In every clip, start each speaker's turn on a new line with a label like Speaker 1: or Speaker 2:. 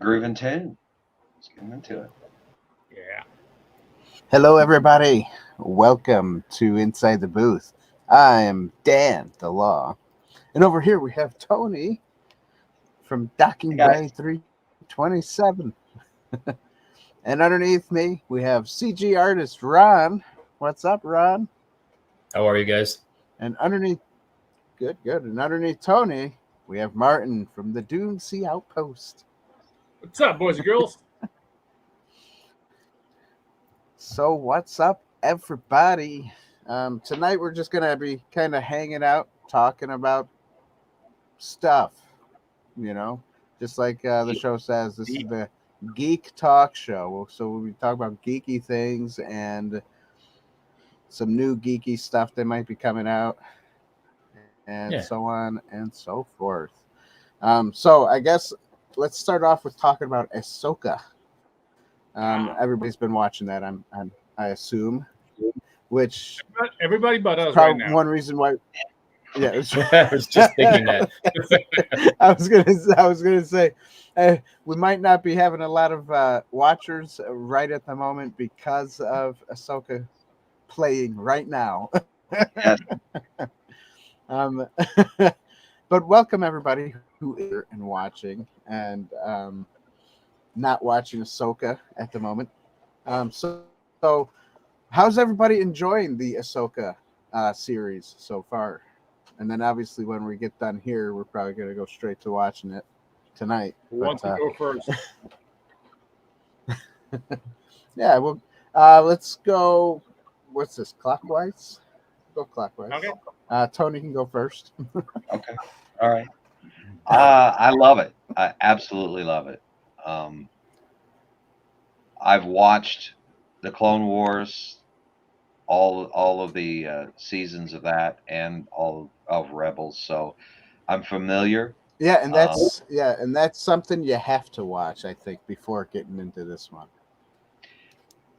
Speaker 1: grooving tune. Let's get into it.
Speaker 2: Yeah.
Speaker 3: Hello, everybody. Welcome to Inside the Booth. I am Dan, the Law. And over here we have Tony from Docking Bay 327. And underneath me, we have CG artist Ron. What's up, Ron?
Speaker 4: How are you guys?
Speaker 3: And underneath, good. And underneath Tony, we have Martin from the Dune Sea Outpost.
Speaker 2: What's up, boys and girls?
Speaker 3: So what's up, everybody? Tonight we're just gonna be kind of hanging out, talking about stuff, just like the show says. This is the Geek Talk Show. So we'll be talking about geeky things and some new geeky stuff that might be coming out, and so on and so forth. So I guess let's start off with talking about Ahsoka. Everybody's been watching that, I assume. Which
Speaker 2: everybody but us right now.
Speaker 3: One reason why. Yeah,
Speaker 4: I was just thinking that.
Speaker 3: I was gonna say, we might not be having a lot of watchers right at the moment because of Ahsoka playing right now. But welcome everybody who is here and watching and not watching Ahsoka at the moment. So how's everybody enjoying the Ahsoka series so far? And then obviously when we get done here, we're probably going to go straight to watching it tonight.
Speaker 2: Who wants to go first?
Speaker 3: Yeah, well, let's go. What's this, clockwise? Go clockwise.
Speaker 2: Okay.
Speaker 3: Tony can go first.
Speaker 1: Okay. All right. I love it. I absolutely love it. I've watched the Clone Wars, all of the seasons of that, and all of Rebels, so I'm familiar.
Speaker 3: Yeah, and that's something you have to watch, I think, before getting into this one.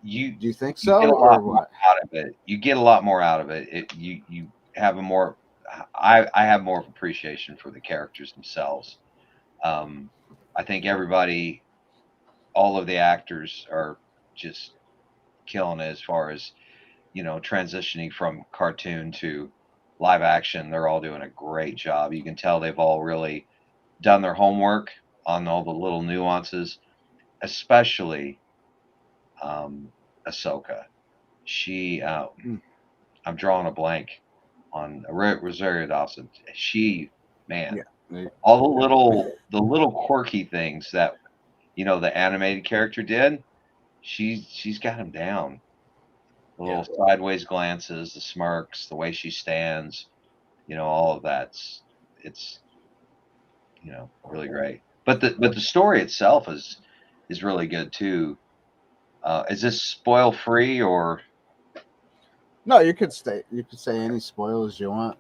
Speaker 3: Do you think so, or what?
Speaker 1: Out of it, you get a lot more out of it. You have a more. I have more of appreciation for the characters themselves. I think everybody, all of the actors are just killing it as far as, transitioning from cartoon to live action. They're all doing a great job. You can tell they've all really done their homework on all the little nuances, especially Ahsoka. She, I'm drawing a blank on Rosario Dawson. She, man, all the little quirky things that the animated character did, she's got him down. The little sideways glances, the smirks, the way she stands, all of that's it's really great. But the story itself is really good too. Is this spoil free or?
Speaker 3: No, you could say any spoilers you want.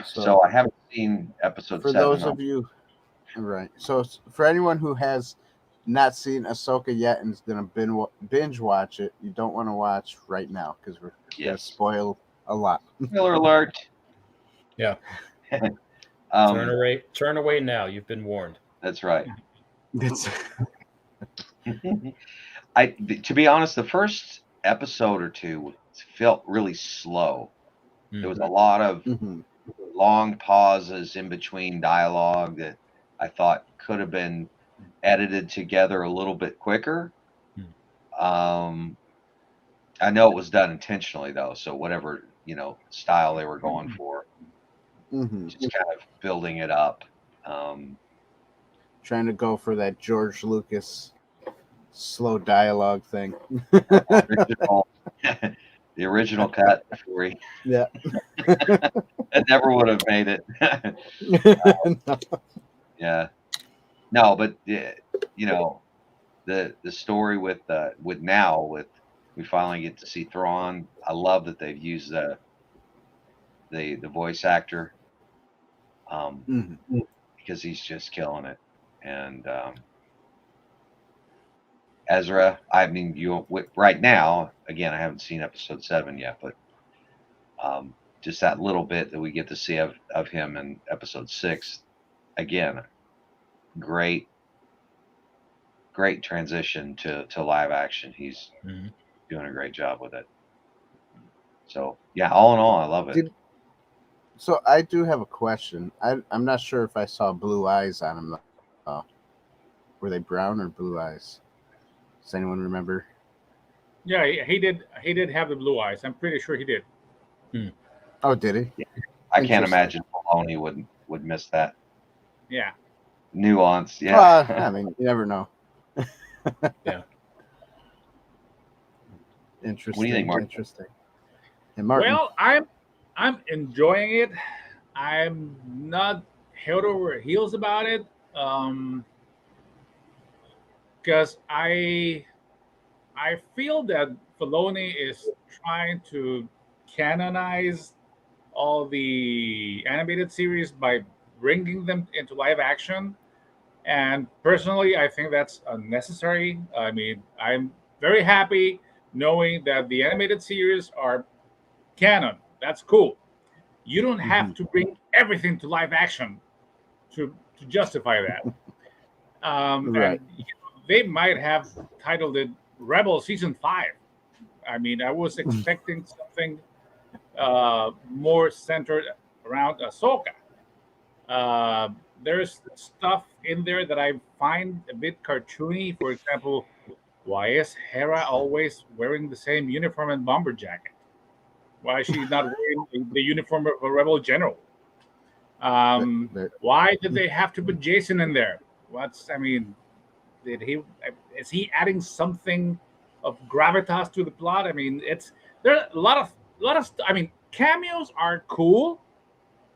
Speaker 1: So I haven't seen episode 7.
Speaker 3: For those of you, right? So for anyone who has not seen Ahsoka yet and is going to binge watch it, you don't want to watch right now because we're going to spoil a lot.
Speaker 1: Spoiler alert.
Speaker 4: Yeah. Turn away now. You've been warned.
Speaker 1: That's right. To be honest, the first episode or two felt really slow. There was a lot of long pauses in between dialogue that I thought could have been edited together a little bit quicker. I know it was done intentionally though, so whatever style they were going for, just kind of building it up,
Speaker 3: trying to go for that George Lucas slow dialogue thing.
Speaker 1: The original cut for you.
Speaker 3: Yeah.
Speaker 1: It never would have made it.
Speaker 3: No.
Speaker 1: Yeah. No, but the story with we finally get to see Thrawn. I love that they've used the voice actor, because he's just killing it. And Ezra, I mean, right now, again, I haven't seen episode 7 yet, but just that little bit that we get to see of him in episode 6, again, great great transition to live action. He's doing a great job with it. So yeah, all in all, I love it.
Speaker 3: So I do have a question. I'm not sure if I saw blue eyes on him. Were they brown or blue eyes? Does anyone remember?
Speaker 2: Yeah, he did. He did have the blue eyes. I'm pretty sure he did.
Speaker 3: Oh, did he?
Speaker 1: Yeah. I can't imagine Maloney would miss that.
Speaker 2: Yeah.
Speaker 1: Nuance. Yeah.
Speaker 3: I mean, you never know.
Speaker 4: Yeah.
Speaker 3: Interesting.
Speaker 1: What do you think, Mark?
Speaker 3: Interesting. And Martin?
Speaker 2: Well, I'm enjoying it. I'm not head over heels about it. Because I feel that Filoni is trying to canonize all the animated series by bringing them into live action. And personally, I think that's unnecessary. I mean, I'm very happy knowing that the animated series are canon. That's cool. You don't have to bring everything to live action to justify that.
Speaker 3: Right.
Speaker 2: And they might have titled it Rebel Season 5. I mean, I was expecting something more centered around Ahsoka. There's stuff in there that I find a bit cartoony. For example, why is Hera always wearing the same uniform and bomber jacket? Why is she not wearing the uniform of a rebel general? Why did they have to put Jason in there? Is he adding something of gravitas to the plot? I mean, there are a lot of I mean, cameos are cool.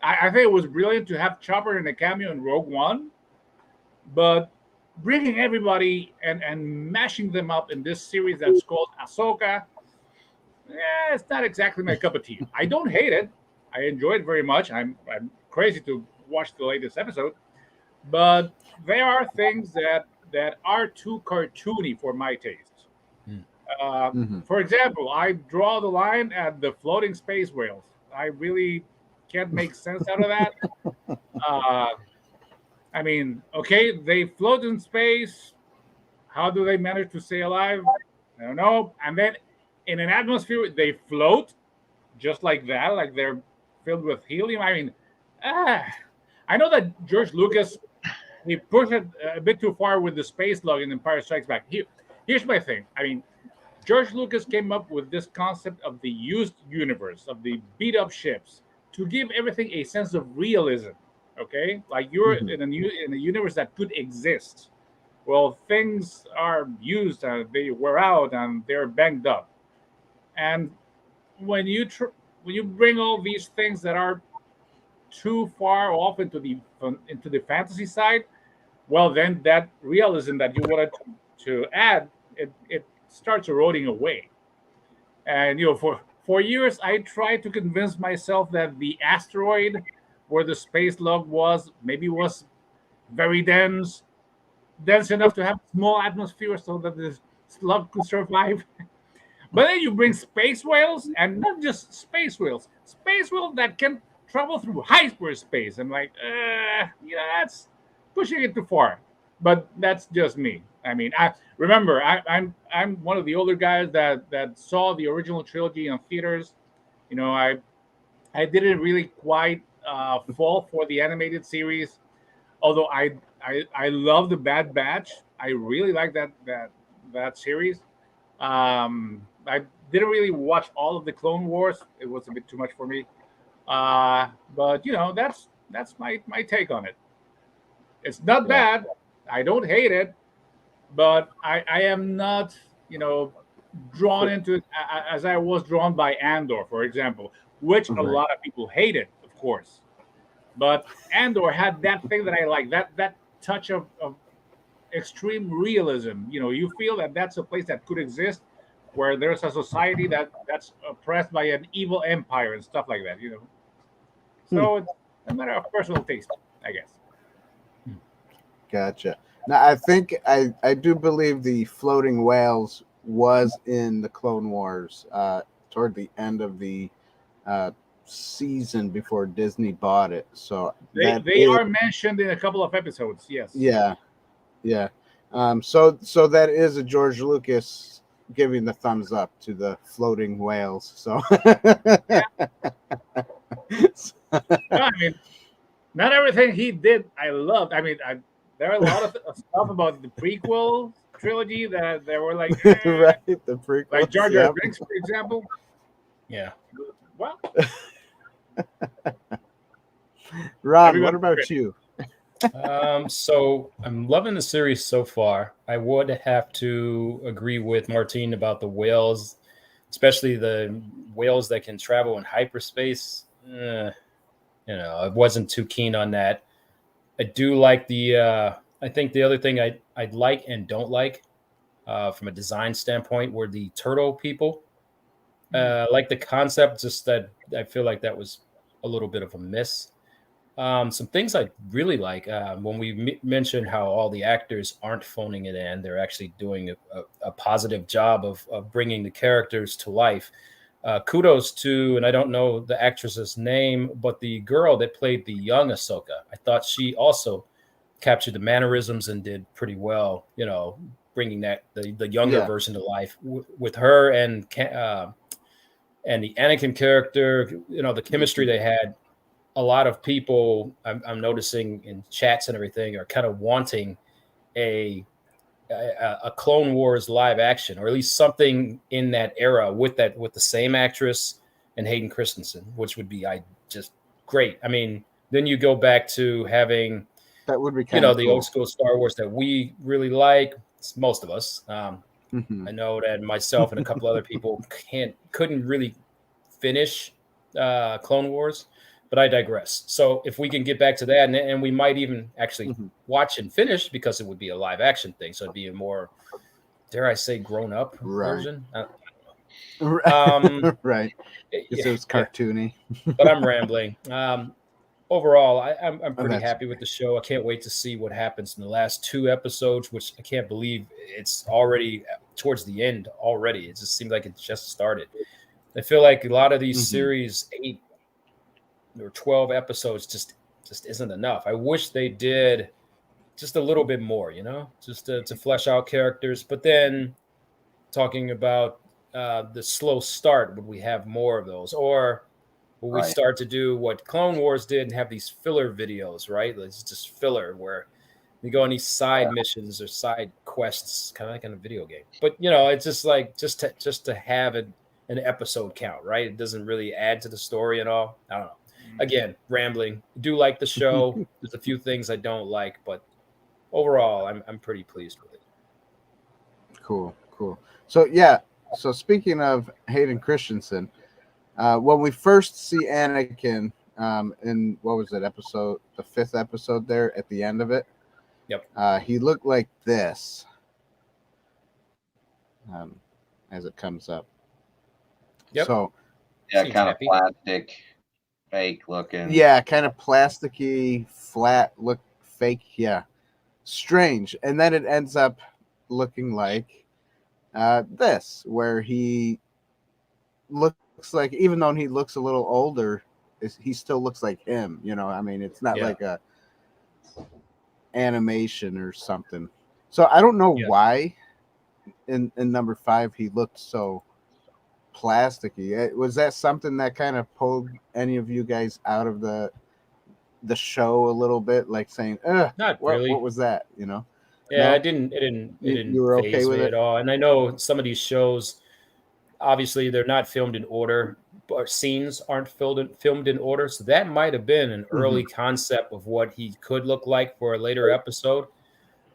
Speaker 2: I think it was brilliant to have Chopper in a cameo in Rogue One, but bringing everybody and mashing them up in this series that's called Ahsoka, it's not exactly my cup of tea. I don't hate it. I enjoy it very much. I'm crazy to watch the latest episode, but there are things that are too cartoony for my taste. For example, I draw the line at the floating space whales. I really can't make sense out of that. I mean, okay, they float in space. How do they manage to stay alive? I don't know. And then in an atmosphere, they float just like that, like they're filled with helium. I mean, I know that George Lucas, he pushed it a bit too far with the space log in Empire Strikes Back. Here's my thing. I mean, George Lucas came up with this concept of the used universe, of the beat up ships, to give everything a sense of realism. Okay, like you're in a universe that could exist. Well, things are used and they wear out and they're banged up. And when you bring all these things that are too far off into the fantasy side, well, then that realism that you wanted to add, it starts eroding away. And for years, I tried to convince myself that the asteroid where the space log was very dense enough to have a small atmosphere so that the slug could survive. But then you bring space whales, and not just space whales that can travel through hyperspace. I'm like, that's pushing it too far. But that's just me. I mean, I'm one of the older guys that saw the original trilogy in theaters. I didn't really quite fall for the animated series, although I love the Bad Batch. I really like that series. I didn't really watch all of the Clone Wars. It was a bit too much for me. But that's my take on it. It's not bad. I don't hate it, but I am not drawn into it as I was drawn by Andor, for example, which a lot of people hated, of course. But Andor had that thing that I like, that touch of extreme realism. You feel that that's a place that could exist, where there's a society that's oppressed by an evil empire and stuff like that. So it's a matter of personal taste, I guess.
Speaker 3: Gotcha. Now, I think I do believe the floating whales was in the Clone Wars toward the end of the season before Disney bought it. So
Speaker 2: they are mentioned in a couple of episodes. Yes.
Speaker 3: Yeah. So that is a George Lucas giving the thumbs up to the floating whales. So,
Speaker 2: No, I mean, not everything he did I loved. I mean, there are a lot of stuff about the prequel trilogy that they were like,
Speaker 3: right, the prequel,
Speaker 2: like Jar Jar Binks, for example.
Speaker 4: Yeah.
Speaker 2: Well,
Speaker 3: Ron, what about you?
Speaker 4: So I'm loving the series so far. I would have to agree with Martine about the whales, especially the whales that can travel in hyperspace. I wasn't too keen on that. I do like I think the other thing I like and don't like from a design standpoint were the turtle people. Like the concept, just that I feel like that was a little bit of a miss. Some things I really like when we mentioned how all the actors aren't phoning it in, they're actually doing a positive job of bringing the characters to life. Kudos to, and I don't know the actress's name, but the girl that played the young Ahsoka. I thought she also captured the mannerisms and did pretty well, bringing that the younger version to life with her and the Anakin character, the chemistry they had. A lot of people I'm noticing in chats and everything are kind of wanting a Clone Wars live action, or at least something in that era with the same actress and Hayden Christensen, which would be just great. I mean, then you go back to having
Speaker 3: that would be
Speaker 4: the old school Star Wars that we really like. Most of us. I know that myself and a couple other people couldn't really finish Clone Wars. But I digress. So if we can get back to that, and we might even actually watch and finish, because it would be a live action thing. So it'd be a more, dare I say, grown up version.
Speaker 3: Right. It was cartoony.
Speaker 4: But I'm rambling. Overall, I'm pretty happy with the show. I can't wait to see what happens in the last 2 episodes, which I can't believe it's already towards the end already. It just seems like it just started. I feel like a lot of these series 8 or 12 episodes just isn't enough. I wish they did just a little bit more, just to flesh out characters. But then talking about the slow start, would we have more of those? Or will we start to do what Clone Wars did and have these filler videos, right? It's just filler where you go on these side missions or side quests, kind of like in a video game. But, it's just like just to have an episode count, right? It doesn't really add to the story at all. I don't know. Again, rambling. I do like the show. There's a few things I don't like, but overall, I'm pretty pleased with it.
Speaker 3: Cool. So speaking of Hayden Christensen, when we first see Anakin in, what was it, episode, the 5th episode there at the end of it?
Speaker 4: Yep.
Speaker 3: He looked like this as it comes up.
Speaker 4: Yep.
Speaker 3: So,
Speaker 1: kind of plastic, fake looking.
Speaker 3: Yeah, kind of plasticky, flat, look fake. Yeah, strange. And then it ends up looking like this, where he looks like, even though he looks a little older, he still looks like him. I mean, it's not like a animation or something. So I don't know why in number 5 he looked so plasticky. Was that something that kind of pulled any of you guys out of the show a little bit, like saying,
Speaker 4: not really.
Speaker 3: What was that?
Speaker 4: Yeah,
Speaker 3: no?
Speaker 4: it didn't
Speaker 3: you were okay with
Speaker 4: me
Speaker 3: it
Speaker 4: at all. And I know some of these shows, obviously they're not filmed in order, but scenes aren't filmed in order. So that might have been an early concept of what he could look like for a later episode.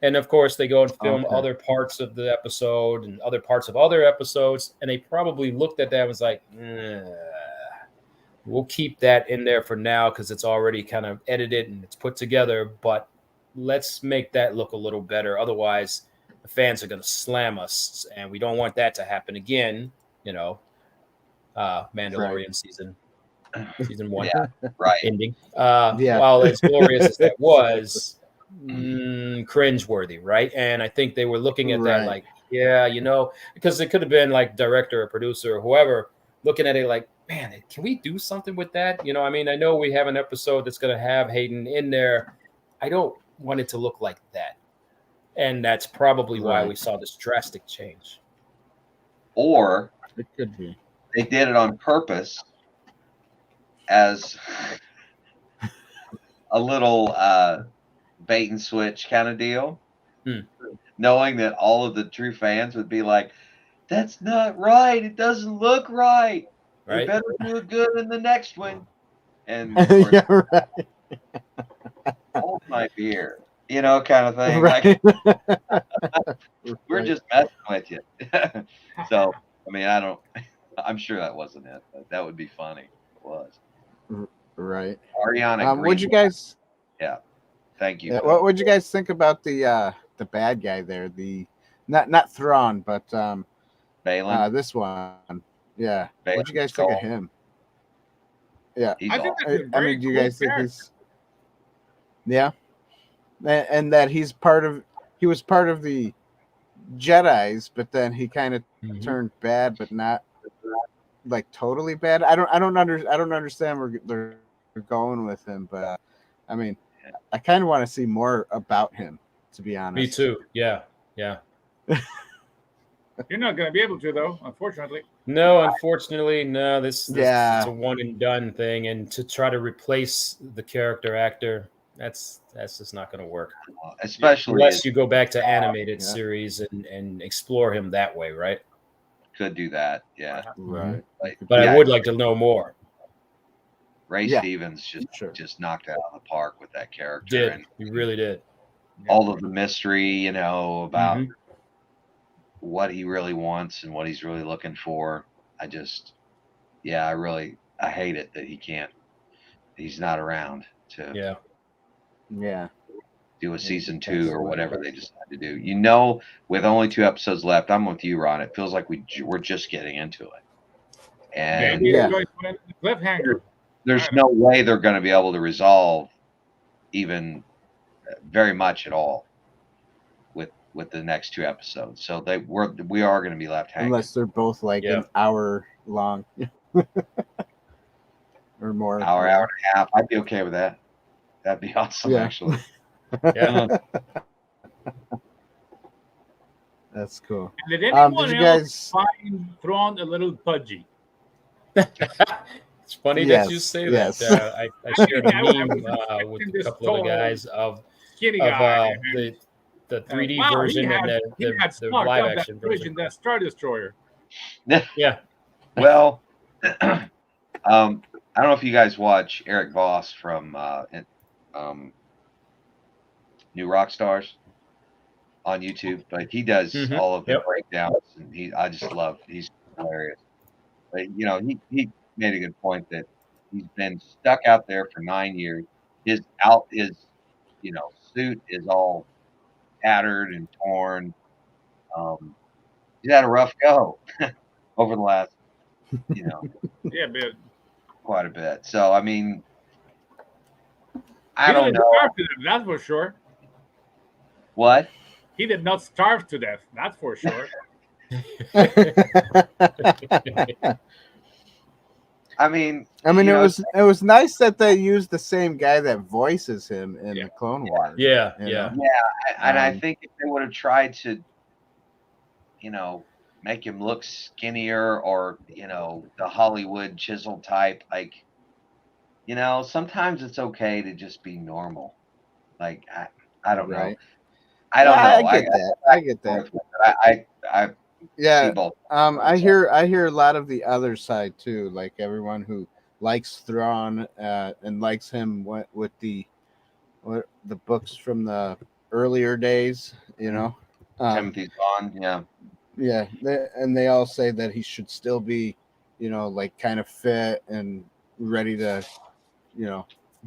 Speaker 4: And of course, they go and film other parts of the episode and other parts of other episodes. And they probably looked at that and was like, we'll keep that in there for now because it's already kind of edited and it's put together. But let's make that look a little better. Otherwise, the fans are going to slam us. And we don't want that to happen again. Mandalorian season 1 ending. While as glorious as that was, cringeworthy, right? And I think they were looking at that like, because it could have been like director or producer or whoever looking at it like, man, can we do something with that? I mean, I know we have an episode that's going to have Hayden in there. I don't want it to look like that. And that's probably why
Speaker 3: Right.
Speaker 4: we saw this drastic change.
Speaker 1: Or
Speaker 3: It could be.
Speaker 1: they did it on purpose as a little bait and switch kind of deal, knowing that all of the true fans would be like, "That's not right. It doesn't look right. They
Speaker 4: Right?
Speaker 1: better do it good in the next one." And of course,
Speaker 3: Yeah, right.
Speaker 1: hold my beer, kind of thing.
Speaker 3: Right.
Speaker 1: Like, we're
Speaker 3: Right.
Speaker 1: just messing with you. So, I mean, I'm sure that wasn't it, but that would be funny. It was.
Speaker 3: Right.
Speaker 1: Ariana
Speaker 3: What'd you
Speaker 1: Greenblatt.
Speaker 3: guys?
Speaker 1: Yeah. Thank you.
Speaker 3: What would you guys think about the bad guy there? The not Thrawn, but
Speaker 1: Balin.
Speaker 3: this one. Yeah.
Speaker 1: Balin
Speaker 3: What'd you guys think of
Speaker 1: Skull.
Speaker 3: him? Yeah.
Speaker 1: He's
Speaker 2: I think
Speaker 1: awesome.
Speaker 2: that's a very
Speaker 3: do you
Speaker 2: cool
Speaker 3: guys think
Speaker 2: character.
Speaker 3: he's? Yeah. And that he was part of the Jedis, but then he kind of turned bad, but not like totally bad. I don't understand where they're going with him, but I mean, I kind of want to see more about him, to be honest.
Speaker 4: Me too. Yeah. Yeah.
Speaker 2: You're not going to be able to, though, unfortunately.
Speaker 4: No, unfortunately, no. This
Speaker 3: Yeah.
Speaker 4: it's a one and done thing, and to try to replace the character actor, that's just not going to work.
Speaker 1: Especially
Speaker 4: Unless you go back to animated series and explore him that way, right?
Speaker 1: could do that. Yeah.
Speaker 3: Right.
Speaker 4: But I would like to know more.
Speaker 1: Ray
Speaker 3: Yeah.
Speaker 1: Stevens just knocked it out of the park with that character.
Speaker 4: Did
Speaker 1: And
Speaker 4: he really did?
Speaker 1: all of the mystery, about what he really wants and what he's really looking for. I hate it that he's not around to do a season 2 or whatever they decide to do. With only 2 episodes left, I'm with you, Ron. It feels like we're just getting into it. And
Speaker 2: Maybe it's going to end the cliffhanger.
Speaker 1: There's no way they're going to be able to resolve even very much at all with the next 2 episodes. So we are going to be left hanging.
Speaker 3: Unless they're both like an hour long or more.
Speaker 1: Hour and a half. I'd be okay with that. That'd be awesome, actually.
Speaker 4: Yeah.
Speaker 3: That's cool.
Speaker 2: And did anyone
Speaker 3: did you
Speaker 2: else find Thrawn a little pudgy?
Speaker 4: It's funny that you say
Speaker 3: yes.
Speaker 4: that. I shared a meme with a couple of the guys of the 3D version and the live action version.
Speaker 2: That Star Destroyer.
Speaker 4: Yeah.
Speaker 1: Well, I don't know if you guys watch Eric Voss from New Rockstars on YouTube, but he does all of the breakdowns, and he's hilarious. But he made a good point that he's been stuck out there for 9 years. His suit is all tattered and torn. He's had a rough go over the last, quite a bit. So I mean, I don't know.
Speaker 2: Starve to death, that's for sure.
Speaker 1: What?
Speaker 2: He did not starve to death. That's for sure.
Speaker 1: I mean,
Speaker 3: it was nice that they used the same guy that voices him in the Clone Wars.
Speaker 4: Yeah.
Speaker 1: And I think if they would have tried to, make him look skinnier or the Hollywood chisel type, like, sometimes it's okay to just be normal. Like I don't know. I don't know.
Speaker 3: I get that.
Speaker 1: I
Speaker 3: yeah.
Speaker 1: see both.
Speaker 3: I hear a lot of the other side too, like everyone who likes Thrawn and likes him with the books from the earlier days,
Speaker 1: Timothy's Bond,
Speaker 3: yeah, they all say that he should still be, like kind of fit and ready to,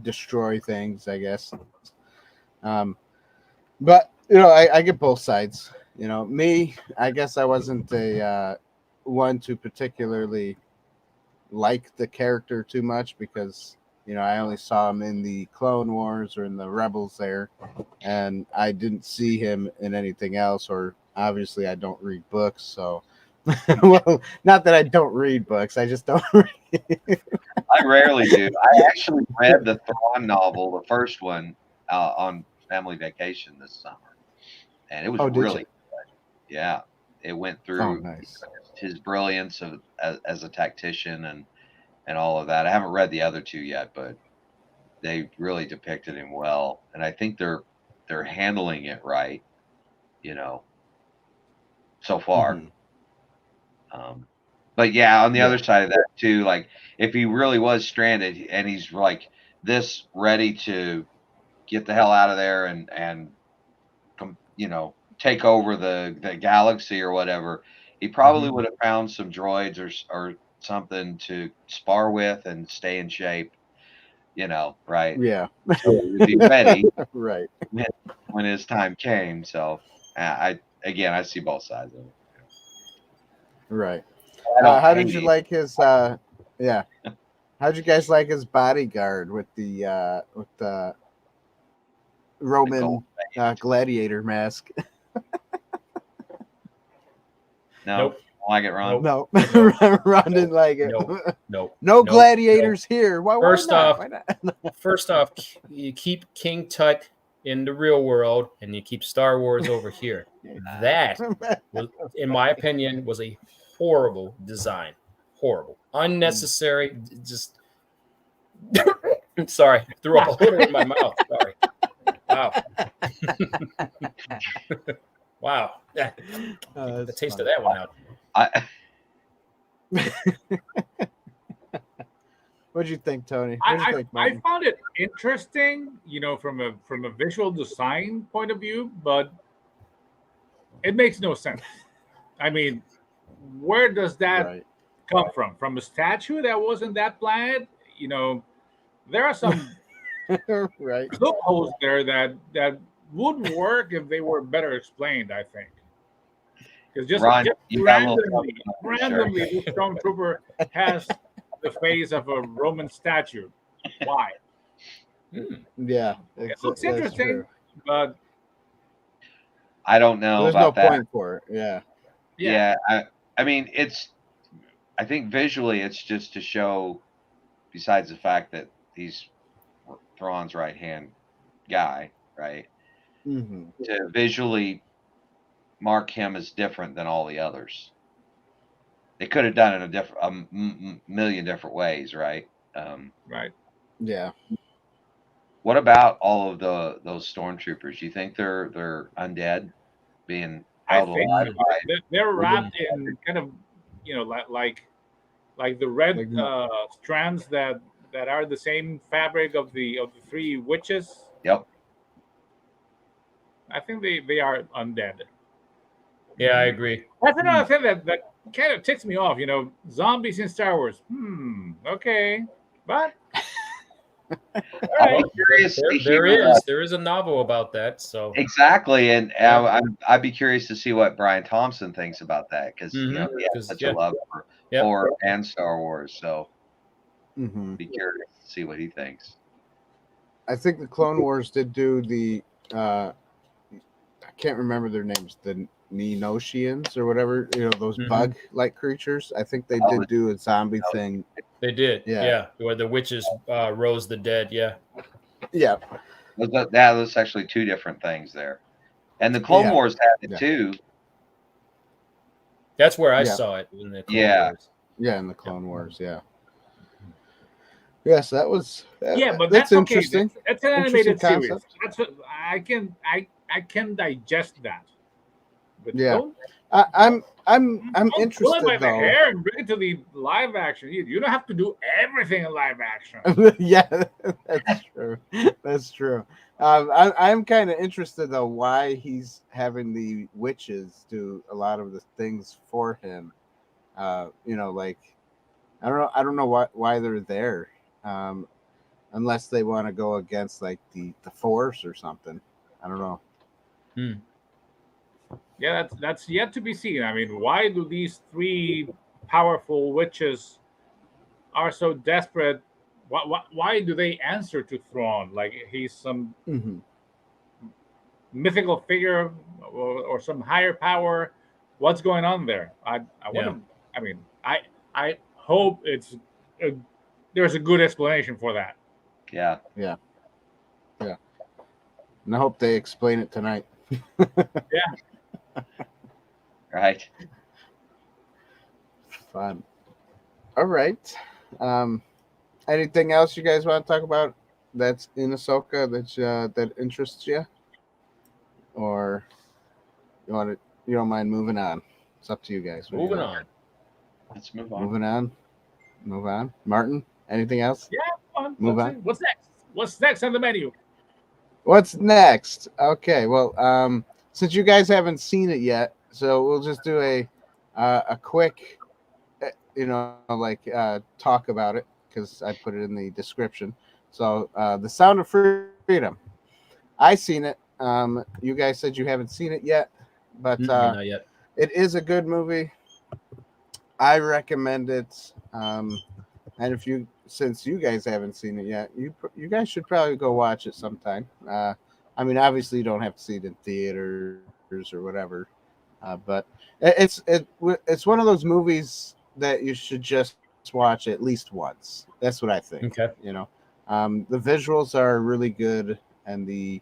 Speaker 3: destroy things, I guess. But I get both sides. Me, I guess I wasn't a one to particularly like the character too much because I only saw him in the Clone Wars or in the Rebels there, and I didn't see him in anything else. Or obviously, I don't read books, so well, not that I don't read books, I just don't read.
Speaker 1: I rarely do. I actually read the Thrawn novel, the first one, on family vacation this summer. and it was
Speaker 3: Oh, did
Speaker 1: really
Speaker 3: you?
Speaker 1: good. Yeah, it went
Speaker 3: Oh,
Speaker 1: through
Speaker 3: nice.
Speaker 1: his brilliance as a tactician and all of that. I haven't read the other two yet, but they really depicted him well, and I think they're handling it right, you know, so far.
Speaker 3: Mhm.
Speaker 1: But yeah, on the
Speaker 3: Yeah.
Speaker 1: other side of that too, like if he really was stranded and he's like this ready to get the hell out of there and you know, take over the galaxy or whatever, he probably
Speaker 3: Mhm.
Speaker 1: would have found some droids or something to spar with and stay in shape, you know, right?
Speaker 3: Yeah.
Speaker 1: So he would be ready
Speaker 3: Right.
Speaker 1: when his time came. So I see both sides of it.
Speaker 3: Right.
Speaker 1: I don't
Speaker 3: How did you
Speaker 1: hate
Speaker 3: like his? Yeah. How'd you guys like his bodyguard with the
Speaker 1: the
Speaker 3: Roman
Speaker 1: gold.
Speaker 3: gladiator mask?
Speaker 1: No,
Speaker 4: Nope.
Speaker 1: I like it, Ron.
Speaker 3: No,
Speaker 4: Nope.
Speaker 3: Ron didn't like it.
Speaker 4: Nope.
Speaker 3: No
Speaker 4: Nope.
Speaker 3: gladiators here. Why
Speaker 4: First
Speaker 3: not?
Speaker 4: off-
Speaker 3: Why not?
Speaker 4: First off, you keep King Tut in the real world, and you keep Star Wars over here. That was, in my opinion, was a horrible design. Horrible, unnecessary. Just sorry, threw up a little in my mouth. Sorry. Wow. Wow. The taste of that one out.
Speaker 1: I
Speaker 3: What'd you think, Tony? What'd you think,
Speaker 2: I
Speaker 3: Martin?
Speaker 2: found it interesting, you know, from a visual design point of view, but it makes no sense. I mean, where does that
Speaker 3: Right.
Speaker 2: come from? From a statue that wasn't that bland? You know, there are some
Speaker 3: Right.
Speaker 2: loopholes there that would work if they were better explained, I think. Because just
Speaker 1: Ron, you got a little
Speaker 2: randomly, this stormtrooper has the face of a Roman statue. Why?
Speaker 3: Yeah.
Speaker 2: It looks
Speaker 3: that's
Speaker 2: interesting,
Speaker 3: true.
Speaker 2: but
Speaker 1: I don't know
Speaker 3: There's
Speaker 1: about
Speaker 3: no
Speaker 1: that.
Speaker 3: point for it. Yeah.
Speaker 2: yeah.
Speaker 1: I mean, I think visually it's just to show, besides the fact that he's Thrawn's right hand guy, right?
Speaker 3: Mm-hmm.
Speaker 1: To visually mark him as different than all the others. They could have done it a million different ways, right?
Speaker 2: Right.
Speaker 3: Yeah.
Speaker 1: What about all of those stormtroopers? You think they're undead, being
Speaker 2: I
Speaker 1: held
Speaker 2: think
Speaker 1: alive by?
Speaker 2: they're wrapped in kind of, you know, like the red
Speaker 3: Like-
Speaker 2: strands that are the same fabric of the three witches.
Speaker 1: Yep.
Speaker 2: I think they are undead.
Speaker 4: Yeah, I agree.
Speaker 2: That's another thing that kind of ticks me off. You know, zombies in Star Wars. Okay, but all right.
Speaker 1: I'm curious to
Speaker 4: There
Speaker 1: hear,
Speaker 4: there is a novel about that. So
Speaker 1: exactly, and
Speaker 4: Yeah.
Speaker 1: I'd be curious to see what Brian Thompson thinks about that because you know he has such a love for horror and Star Wars. So
Speaker 3: Mm-hmm.
Speaker 1: be curious to see what he thinks.
Speaker 3: I think the Clone Wars did do the I can't remember their names, the Nenoshians or whatever, you know, those bug-like creatures. I think they did do a zombie thing.
Speaker 4: They did,
Speaker 3: Yeah.
Speaker 4: Where the witches rose the dead,
Speaker 3: Yeah.
Speaker 1: That's actually two different things there, and the Clone Wars had it too.
Speaker 4: That's where I saw it in the Clone Wars.
Speaker 3: Yeah, in the Clone Wars, yeah. Yes, that was.
Speaker 2: But
Speaker 3: that's
Speaker 2: okay.
Speaker 3: interesting.
Speaker 2: That's an animated series.
Speaker 3: Concept.
Speaker 2: That's what I can digest that. But
Speaker 3: Yeah.
Speaker 2: don't
Speaker 3: I'm
Speaker 2: pull it
Speaker 3: interested
Speaker 2: by the
Speaker 3: though.
Speaker 2: hair and bring it to the live action. You don't have to do everything in live action.
Speaker 3: Yeah, that's true. That's true. I'm kind of interested though why he's having the witches do a lot of the things for him. You know, like I don't know why they're there, unless they want to go against like the Force or something. I don't know.
Speaker 2: Yeah, that's yet to be seen. I mean, why do these three powerful witches are so desperate? Why do they answer to Thrawn? Like he's some mythical figure or some higher power? What's going on there? I want to. I mean, I hope there's a good explanation for that.
Speaker 1: Yeah.
Speaker 3: And I hope they explain it tonight.
Speaker 2: Yeah.
Speaker 1: Right.
Speaker 3: Fun. All right. Anything else you guys want to talk about that's in Ahsoka that interests you, or you don't mind moving on? It's up to you guys. What do you
Speaker 4: Moving
Speaker 3: think?
Speaker 4: on.
Speaker 1: Let's move on.
Speaker 3: Move on. Martin, anything else?
Speaker 2: Yeah, fun.
Speaker 3: Move
Speaker 2: Let's
Speaker 3: on.
Speaker 2: see. What's next? What's next on the menu?
Speaker 3: What's next? Okay, well, since you guys haven't seen it yet, so we'll just do a quick, talk about it because I put it in the description. So, The Sound of Freedom. I seen it. You guys said you haven't seen it yet, but
Speaker 4: Not yet.
Speaker 3: it is a good movie. I recommend it. And since you guys haven't seen it yet, you guys should probably go watch it sometime. I mean, obviously you don't have to see it in theaters or whatever, but it's one of those movies that you should just watch at least once. That's what I think.
Speaker 4: Okay.
Speaker 3: The visuals are really good and the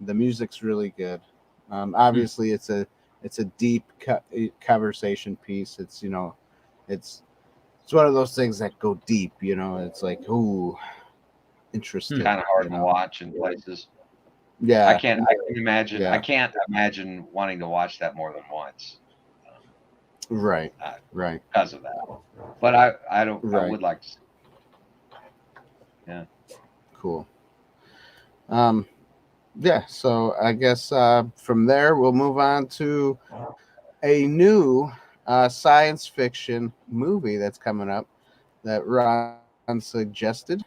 Speaker 3: music's really good. Obviously it's a deep conversation piece. It's one of those things that go deep, It's like, ooh, interesting.
Speaker 1: Kind of hard to watch in places.
Speaker 3: Yeah,
Speaker 1: I can imagine.
Speaker 3: Yeah.
Speaker 1: I can't imagine wanting to watch that more than once.
Speaker 3: Right.
Speaker 1: Because of that. But I don't.
Speaker 3: Right.
Speaker 1: I would like to. Yeah.
Speaker 3: Cool. Yeah. So I guess from there we'll move on to a new science fiction movie that's coming up that Ron suggested,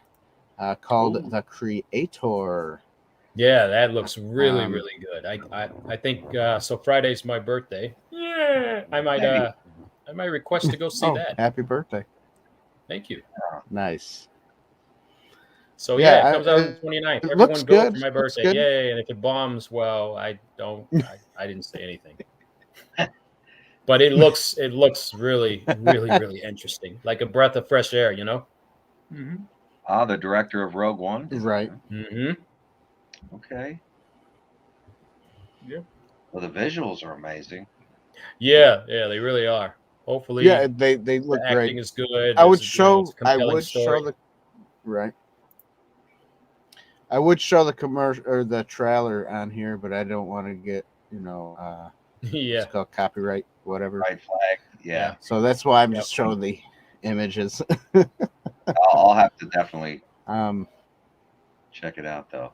Speaker 3: called The Creator.
Speaker 4: Yeah, that looks really, really good. I think so. Friday's my birthday. Yeah, I might request to go see that.
Speaker 3: Happy birthday!
Speaker 4: Thank you.
Speaker 3: Nice.
Speaker 4: So yeah, it comes out on the 29th.
Speaker 3: It
Speaker 4: Everyone
Speaker 3: looks
Speaker 4: go
Speaker 3: good.
Speaker 4: for my birthday.
Speaker 3: Looks good.
Speaker 4: Yay. And if it bombs, well, I didn't say anything. But it looks really, really, really interesting. Like a breath of fresh air,
Speaker 2: Mm-hmm.
Speaker 1: The director of Rogue One.
Speaker 3: Right.
Speaker 4: Mm-hmm.
Speaker 1: Okay.
Speaker 2: Yep.
Speaker 1: Well, the visuals are amazing.
Speaker 4: Yeah, they really are. Hopefully,
Speaker 3: Yeah, they look
Speaker 4: the acting
Speaker 3: great.
Speaker 4: is good.
Speaker 3: I would
Speaker 4: It's a
Speaker 3: show
Speaker 4: compelling story.
Speaker 3: the right. I would show the commercial or the trailer on here, but I don't want to get
Speaker 4: Yeah.
Speaker 3: it's called copyright, whatever.
Speaker 1: Right flag. Yeah.
Speaker 3: So that's why I'm just showing the images.
Speaker 1: I'll have to definitely
Speaker 3: um,
Speaker 1: check it out though.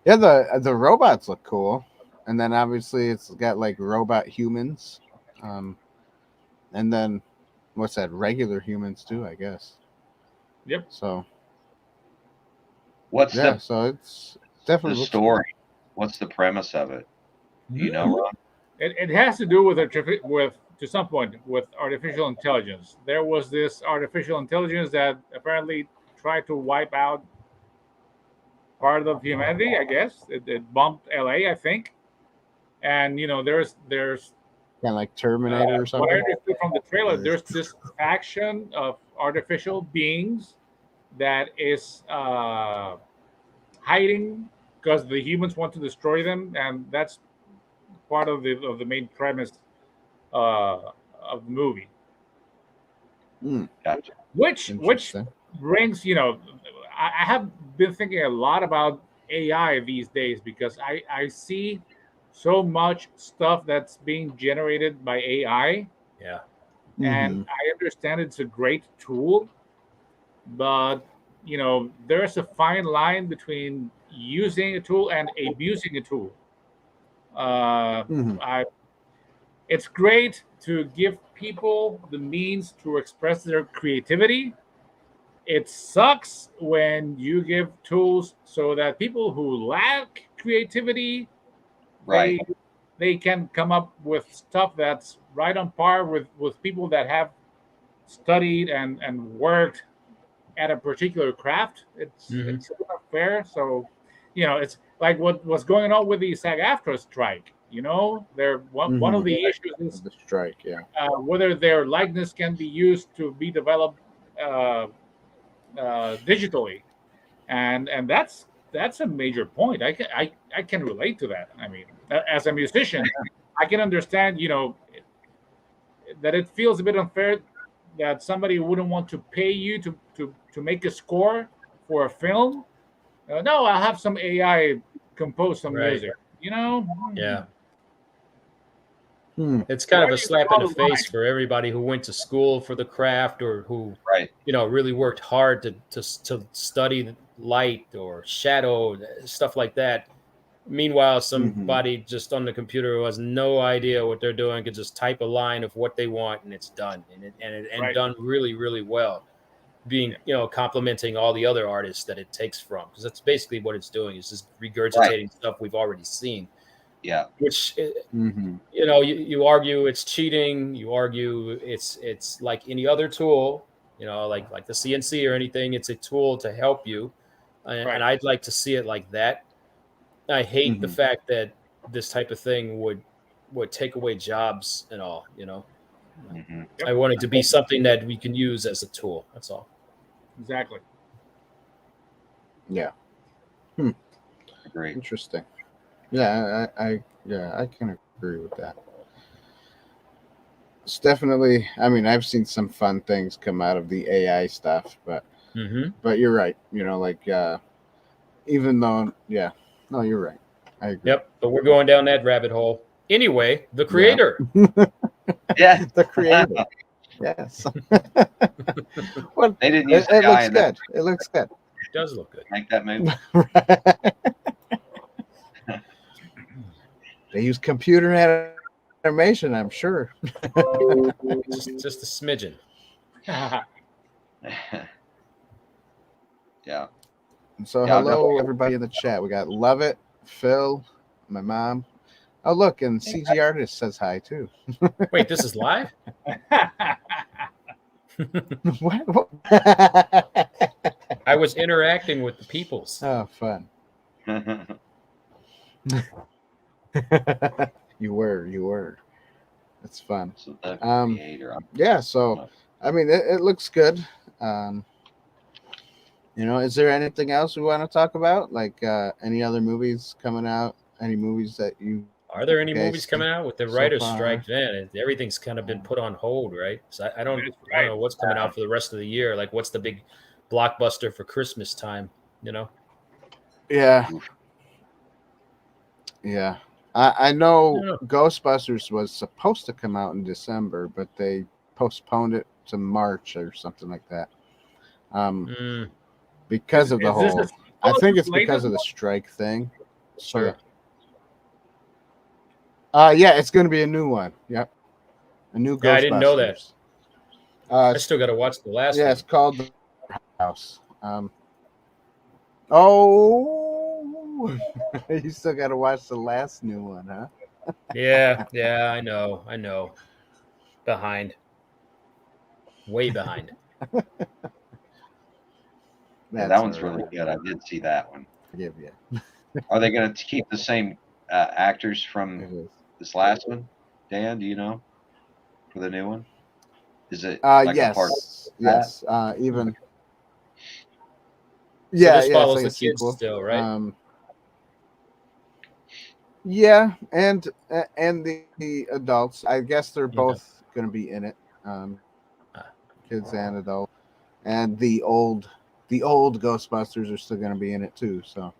Speaker 3: yeah, the robots look cool, and then obviously it's got like robot humans, and then what's that? Regular humans too, I guess.
Speaker 2: Yep.
Speaker 3: So
Speaker 1: What's
Speaker 3: so it's definitely
Speaker 1: the
Speaker 3: looks
Speaker 1: story? What's the premise of it? Do you know, Ron?
Speaker 2: It has to do with to some point with artificial intelligence. There was this artificial intelligence that apparently tried to wipe out part of humanity. I guess it bombed LA, I think. And there's
Speaker 3: kind of like Terminator or
Speaker 2: what
Speaker 3: something.
Speaker 2: I understood from the trailer, there's this faction of artificial beings that is hiding because the humans want to destroy them, and that's part of the main premise of the movie.
Speaker 1: Gotcha.
Speaker 2: Which
Speaker 3: Interesting.
Speaker 2: brings, I have been thinking a lot about AI these days because I see so much stuff that's being generated by AI,
Speaker 4: Yeah.
Speaker 2: and I understand it's a great tool, but there's a fine line between using a tool and abusing a tool. It's great to give people the means to express their creativity. It sucks when you give tools so that people who lack creativity,
Speaker 1: Right.
Speaker 2: they can come up with stuff that's right on par with people that have studied and worked at a particular craft. It's not fair. So, it's like what's going on with the SAG-AFTRA strike. They're one of the issues is
Speaker 3: The strike, yeah.
Speaker 2: whether their likeness can be used to be developed digitally, and that's that's a major point. I can relate to that. I mean, as a musician, I can understand, that it feels a bit unfair that somebody wouldn't want to pay you to make a score for a film. No, I'll have some AI compose some
Speaker 4: Right.
Speaker 2: music. You know?
Speaker 4: Yeah.
Speaker 3: Hmm.
Speaker 4: It's kind of
Speaker 2: Where
Speaker 4: a
Speaker 2: do you
Speaker 4: slap
Speaker 2: draw
Speaker 4: in the
Speaker 2: the
Speaker 4: face
Speaker 2: line?
Speaker 4: for everybody who went to school for the craft or who,
Speaker 1: Right.
Speaker 4: really worked hard to study light or shadow, stuff like that. Meanwhile, somebody just on the computer who has no idea what they're doing could just type a line of what they want and it's done, and
Speaker 2: Right.
Speaker 4: done really, really well. Being, complimenting all the other artists that it takes from, because that's basically what it's doing. It's just regurgitating stuff we've already seen.
Speaker 1: Yeah.
Speaker 4: Which, you argue it's cheating. You argue it's like any other tool. Like the CNC or anything. It's a tool to help you, and I'd like to see it like that. I hate the fact that this type of thing would take away jobs and all.
Speaker 1: Mm-hmm.
Speaker 4: I want it to be something that we can use as a tool. That's all.
Speaker 2: Exactly.
Speaker 3: Yeah.
Speaker 1: Agree.
Speaker 3: Interesting. Yeah, I can agree with that. It's definitely. I mean, I've seen some fun things come out of the AI stuff, but you're right. Even though, no, you're right. I agree.
Speaker 4: Yep, but we're going down that rabbit hole anyway. The creator.
Speaker 1: Yeah.
Speaker 3: The creator. Yes. Well,
Speaker 1: They didn't use
Speaker 3: it
Speaker 1: AI
Speaker 3: looks
Speaker 1: in
Speaker 3: good.
Speaker 1: that.
Speaker 3: It looks good.
Speaker 4: It does look good.
Speaker 1: Make that movie.
Speaker 3: They use computer animation, I'm sure.
Speaker 4: just a smidgen.
Speaker 1: Yeah.
Speaker 3: So hello everybody in the chat. We got Love It, Phil, my mom. Oh look, and CG Artist says hi too.
Speaker 4: Wait, this is live?
Speaker 3: What?
Speaker 4: I was interacting with the peoples.
Speaker 3: Oh, fun. You were. That's fun.
Speaker 1: So the creator.
Speaker 3: Yeah, so I mean it looks good. Is there anything else we want to talk about? Like any other movies coming out? Any movies that you
Speaker 4: Are there any movies coming out with the writer's
Speaker 3: far?
Speaker 4: strike? Man, everything's kind of been put on hold, right? So I don't know what's coming out for the rest of the year. Like, what's the big blockbuster for Christmas time?
Speaker 3: Yeah. I know Ghostbusters was supposed to come out in December, but they postponed it to March or something like that. Because of the whole, I think it's because of the strike thing.
Speaker 4: Sure.
Speaker 3: Yeah, it's going to be a new one. Yep, a new Ghostbusters.
Speaker 4: Yeah, I didn't know that. I still got to watch the last one.
Speaker 3: Yeah, it's called The House. Oh, you still got to watch the last new one, huh?
Speaker 4: Yeah, I know. Behind. Way behind.
Speaker 1: Yeah, that one's really good. I did see that one.
Speaker 3: Forgive you.
Speaker 1: Are they going to keep the same actors from this last one? Dan, do you know? For the new one? Is it like
Speaker 3: yes.
Speaker 1: a part of
Speaker 3: yes. Even.
Speaker 4: So
Speaker 3: Yeah,
Speaker 4: this follows
Speaker 3: it's like
Speaker 4: the kids still, right?
Speaker 3: Yeah, and the adults. I guess they're both going to be in it. Kids and adult, and the old Ghostbusters are still going to be in it too. So,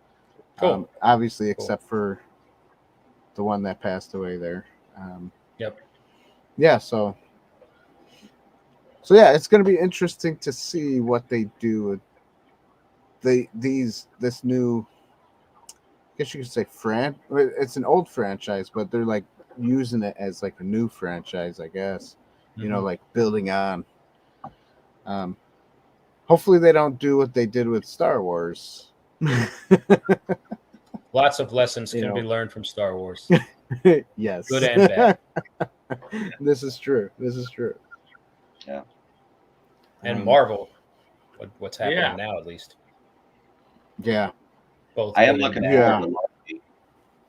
Speaker 4: cool.
Speaker 3: Obviously, except for the one that passed away there.
Speaker 4: Yep.
Speaker 3: Yeah. So yeah, it's going to be interesting to see what they do with this new. I guess you could say it's an old franchise, but they're like using it as like a new franchise, I guess. Like building on. Hopefully they don't do what they did with Star Wars.
Speaker 4: Lots of lessons can be learned from Star Wars.
Speaker 3: Yes.
Speaker 4: Good and bad.
Speaker 3: This is true.
Speaker 1: Yeah.
Speaker 4: And Marvel. What's happening now, at least.
Speaker 3: Yeah.
Speaker 4: Both.
Speaker 1: I am looking forward to Loki.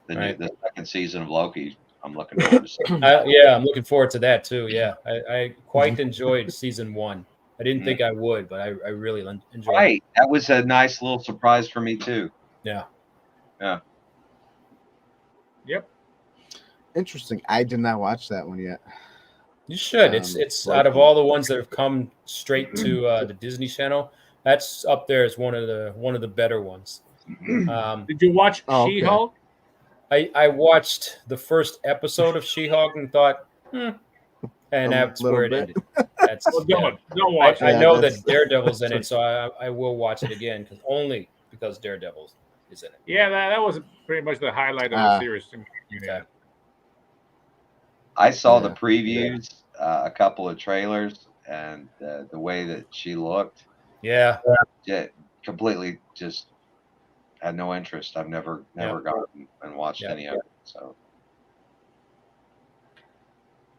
Speaker 4: Right.
Speaker 1: The second season of Loki. I'm looking forward to.
Speaker 4: I'm looking forward to that too. Yeah, I quite enjoyed season 1. I didn't think I would, but I really enjoyed it.
Speaker 1: Right, that was a nice little surprise for me too.
Speaker 4: Yeah.
Speaker 1: Yeah.
Speaker 2: Yep.
Speaker 3: Interesting. I did not watch that one yet.
Speaker 4: You should. It's out of all the ones that have come straight to the Disney Channel, that's up there as one of the better ones.
Speaker 2: Did you watch She-Hulk?
Speaker 4: I watched the first episode of She-Hulk and thought, and that's where it ended. That's
Speaker 2: don't watch it.
Speaker 4: I know that Daredevil's in it, so I will watch it again because Daredevil is in it.
Speaker 2: Yeah, that was pretty much the highlight of the series.
Speaker 4: Okay.
Speaker 1: I saw the previews, a couple of trailers, and the way that she looked.
Speaker 4: Yeah.
Speaker 1: Completely just had no interest. I've never gone and watched any of it. So.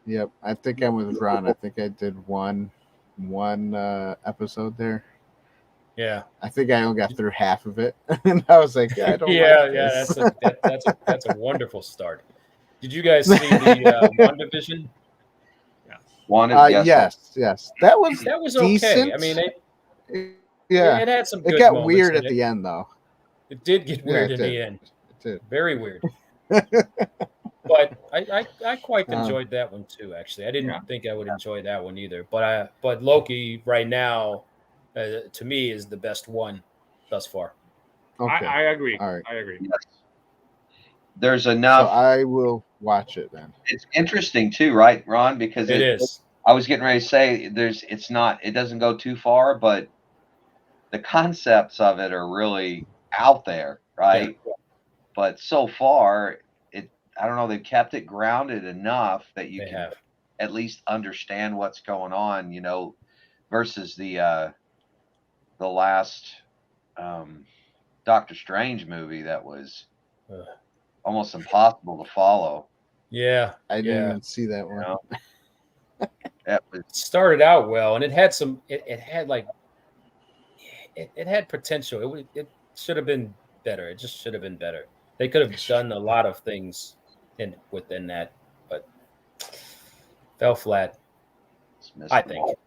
Speaker 3: Yep, I think I'm with Ron. I think I did one episode there.
Speaker 4: Yeah,
Speaker 3: I think I only got through half of it, and I was like, "I don't." like this.
Speaker 4: That's a wonderful start. Did you guys see the WandaVision?
Speaker 3: Yes. That was decent.
Speaker 4: okay. I mean,
Speaker 3: it
Speaker 4: had some. Good
Speaker 3: it got
Speaker 4: moments
Speaker 3: weird at the end, though.
Speaker 4: It did get weird in the end.
Speaker 3: It did.
Speaker 4: Very weird. But I quite enjoyed that one too. Actually, I didn't think I would enjoy that one either. But Loki right now, to me, is the best one thus far.
Speaker 3: Okay.
Speaker 2: I agree.
Speaker 3: All right.
Speaker 2: I agree.
Speaker 1: Yes. There's enough.
Speaker 3: So I will watch it then.
Speaker 1: It's interesting too, right, Ron? Because
Speaker 4: it is.
Speaker 1: I was getting ready to say it doesn't go too far, but the concepts of it are really out there, right? Yeah. But so far, I don't know, they've kept it grounded enough that you can at least understand what's going on, versus the last Doctor Strange movie that was almost impossible to follow.
Speaker 4: Yeah,
Speaker 3: I didn't even see that one.
Speaker 1: It
Speaker 4: started out well, and it had some. It had it had potential. It should have been better. It just should have been better. They could have done a lot of things within that, but fell flat. I think,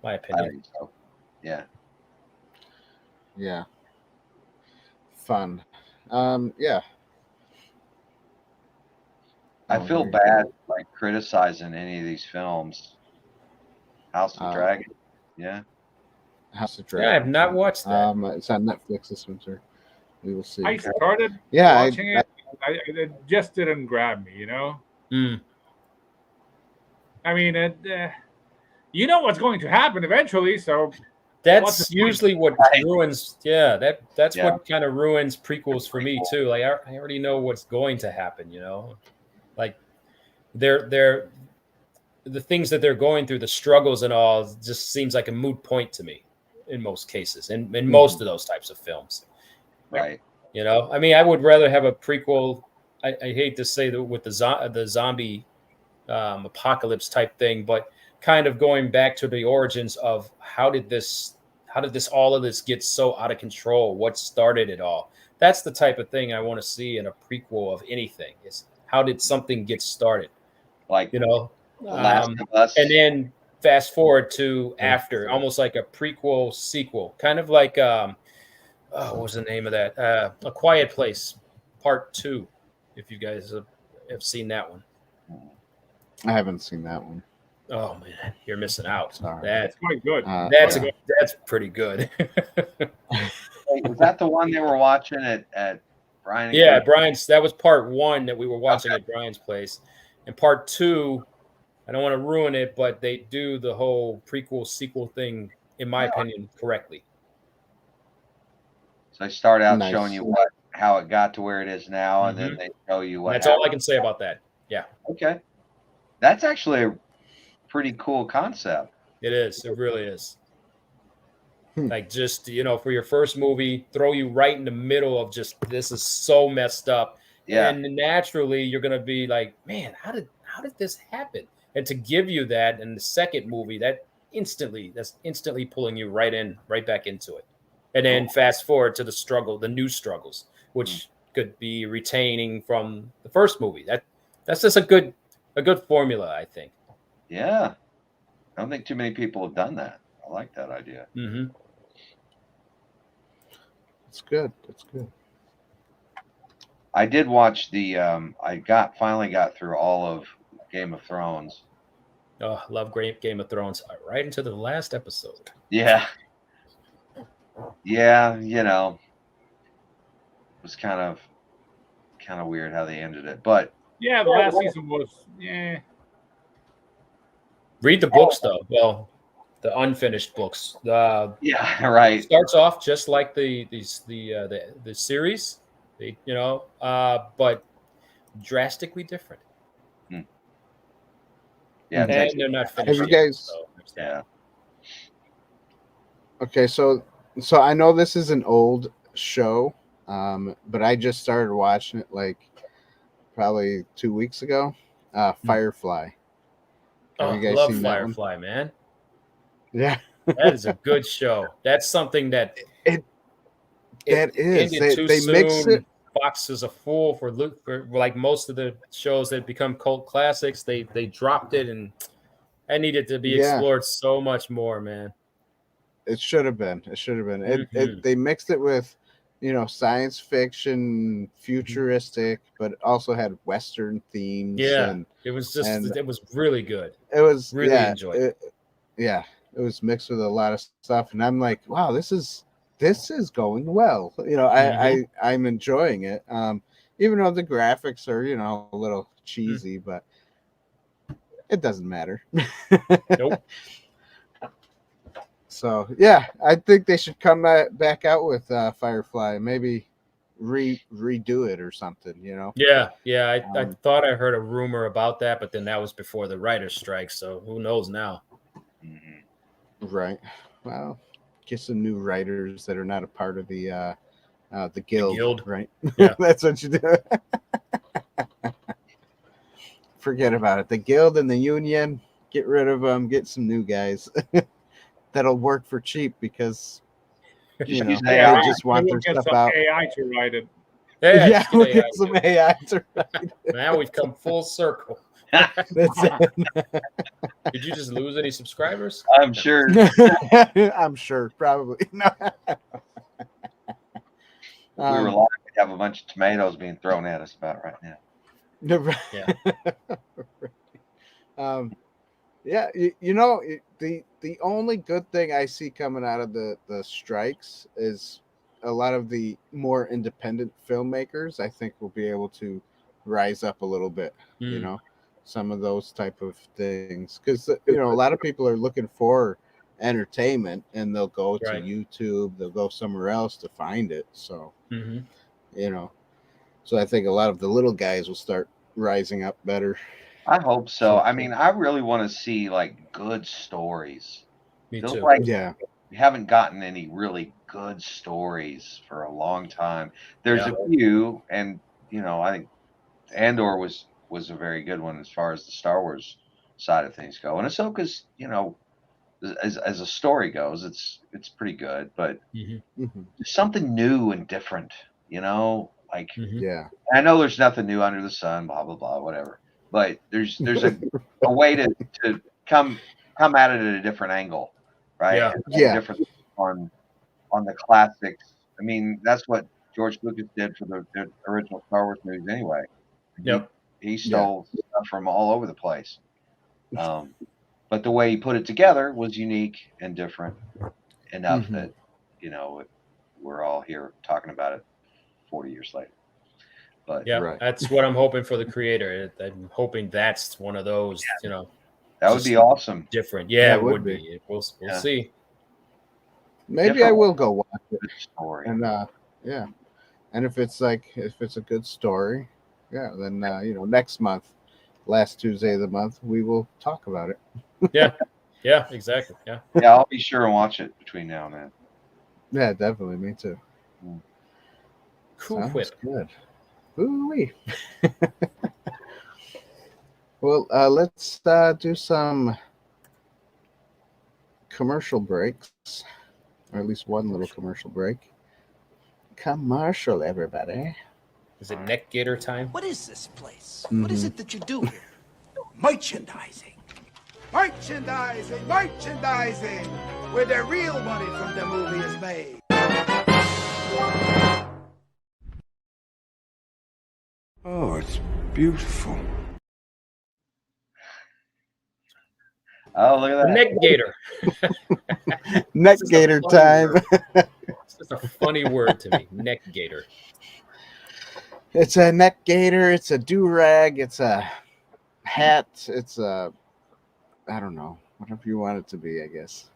Speaker 4: my opinion.
Speaker 1: I think so. Yeah.
Speaker 3: Yeah. Fun. Yeah.
Speaker 1: I feel bad criticizing any of these films. House of Dragon. Yeah.
Speaker 3: House of Dragon.
Speaker 4: Yeah, I have not watched that.
Speaker 3: It's on Netflix this winter. We will see.
Speaker 2: I started watching it. It just didn't grab me, I mean, you know what's going to happen eventually, so
Speaker 4: that's usually what ruins. Yeah, that's what kind of ruins prequels for me too. Like I already know what's going to happen. Like they're the things that they're going through, the struggles and all, just seems like a moot point to me in most cases, and in most of those types of films.
Speaker 1: Right.
Speaker 4: I mean, I would rather have a prequel. I hate to say that with the zombie apocalypse type thing, but kind of going back to the origins of how did all of this get so out of control? What started it all? That's the type of thing I want to see in a prequel of anything. Is how did something get started?
Speaker 1: Like
Speaker 4: Last of Us. And then fast forward to after, almost like a prequel sequel, kind of like what was the name of that? A Quiet Place Part 2. If you guys have seen that one.
Speaker 3: I haven't seen that one.
Speaker 4: Oh man, you're missing out.
Speaker 3: Sorry.
Speaker 2: That's quite good.
Speaker 4: That's pretty good.
Speaker 1: Was that the one they were watching at Brian?
Speaker 4: Yeah, Brian's. That was part 1 that we were watching at Brian's place, and part 2. I don't want to ruin it, but they do the whole prequel sequel thing, in my opinion, correctly.
Speaker 1: So they start out showing you how it got to where it is now, and then they show you what.
Speaker 4: That's all I can say about that. Yeah.
Speaker 1: Okay. That's actually a pretty cool concept.
Speaker 4: It is. It really is. Like just, for your first movie, throw you right in the middle of just, this is so messed up.
Speaker 1: Yeah.
Speaker 4: And naturally you're going to be like, man, how did this happen? And to give you that in the second movie, that's instantly pulling you right back into it. And then fast forward to the new struggles, which could be retaining from the first movie. That's just a good formula, I think.
Speaker 1: Yeah. I don't think too many people have done that. I like that idea.
Speaker 4: Mm-hmm.
Speaker 3: It's good. It's good.
Speaker 1: I did watch the. I finally got through all of Game of Thrones.
Speaker 4: Oh, love great Game of Thrones. Right into the last episode.
Speaker 1: Yeah. Yeah, you know, it was kind of weird how they ended it, but
Speaker 2: Yeah, the last season was
Speaker 4: Read the books though. Well, the unfinished books.
Speaker 1: yeah, right.
Speaker 4: Starts off just like the series, but drastically different.
Speaker 1: Yeah,
Speaker 4: and they're not finished.
Speaker 3: Have you guys?
Speaker 4: So
Speaker 1: yeah.
Speaker 3: Okay, so I know this is an old show, but I just started watching it like probably 2 weeks ago. Firefly.
Speaker 4: Have you guys seen Firefly, that one? Man?
Speaker 3: Yeah,
Speaker 4: that is a good show. That's something that
Speaker 3: they mix it.
Speaker 4: Fox is a fool for like most of the shows that become cult classics. They dropped it, and that needed to be explored so much more, man.
Speaker 3: It should have been. They mixed it with, science fiction, futuristic, but it also had Western themes.
Speaker 4: Yeah, it was really good.
Speaker 3: It was
Speaker 4: really enjoyed it.
Speaker 3: Yeah, it was mixed with a lot of stuff, and I'm like, wow, this is going well. I'm enjoying it. Even though the graphics are, a little cheesy, but it doesn't matter.
Speaker 4: Nope.
Speaker 3: So yeah, I think they should come back out with Firefly. Maybe redo it or something.
Speaker 4: Yeah. I thought I heard a rumor about that, but then that was before the writer's strike. So who knows now?
Speaker 3: Right. Well, get some new writers that are not a part of the guild. Right?
Speaker 4: Yeah.
Speaker 3: That's what you do. Forget about it. The guild and the union, get rid of them. Get some new guys. That'll work for cheap because they just want their stuff out.
Speaker 2: AI to write it.
Speaker 3: Yeah, we'll get some AI to write it.
Speaker 4: Now we've come full circle.
Speaker 3: That's it.
Speaker 4: Did you just lose any subscribers?
Speaker 1: I'm sure.
Speaker 3: I'm sure, probably. No.
Speaker 1: We were lucky to have a bunch of tomatoes being thrown at us about right now.
Speaker 3: Yeah. The only good thing I see coming out of the strikes is a lot of the more independent filmmakers, I think, will be able to rise up a little bit. Some of those type of things, because a lot of people are looking for entertainment, and they'll go to YouTube, they'll go somewhere else to find it. So so I think a lot of the little guys will start rising up better.
Speaker 1: I hope so. I mean, I really want to see like good stories.
Speaker 4: Me too.
Speaker 1: Like we haven't gotten any really good stories for a long time. There's a few, and I think Andor was a very good one as far as the Star Wars side of things go. And Ahsoka's, as a story goes, it's pretty good, but something new and different, like I know there's nothing new under the sun, blah blah blah, whatever. But there's a way to come at it at a different angle, right? Different on the classics. I mean, that's what George Lucas did for the original Star Wars movies anyway.
Speaker 4: Yep.
Speaker 1: He stole stuff from all over the place. But the way he put it together was unique and different enough that, we're all here talking about it 40 years later. But
Speaker 4: that's what I'm hoping for the creator. I'm hoping that's one of those,
Speaker 1: that would be awesome.
Speaker 4: Different. Yeah, it would be. We'll see.
Speaker 3: Maybe
Speaker 1: different.
Speaker 3: I will go watch it.
Speaker 1: Story.
Speaker 3: And and if it's a good story, then next month, last Tuesday of the month, we will talk about it.
Speaker 4: Yeah, exactly. Yeah,
Speaker 1: I'll be sure and watch it between now and then.
Speaker 3: Yeah, definitely. Me too.
Speaker 4: Cool.
Speaker 3: Sounds good. Ooh-wee. Well, let's do some commercial breaks, or at least one little commercial break. Commercial, everybody.
Speaker 4: Is it neck gator time?
Speaker 5: What is this place? What is it that you do here? Merchandising. Merchandising, where the real money from the movie is made. Oh, it's beautiful.
Speaker 1: Oh, look at that.
Speaker 4: Neck gator.
Speaker 3: Neck gator time.
Speaker 4: It's just a funny word to me. Neck gator.
Speaker 3: It's a neck gator. It's a do-rag. It's a hat. It's a, I don't know, whatever you want it to be, I guess.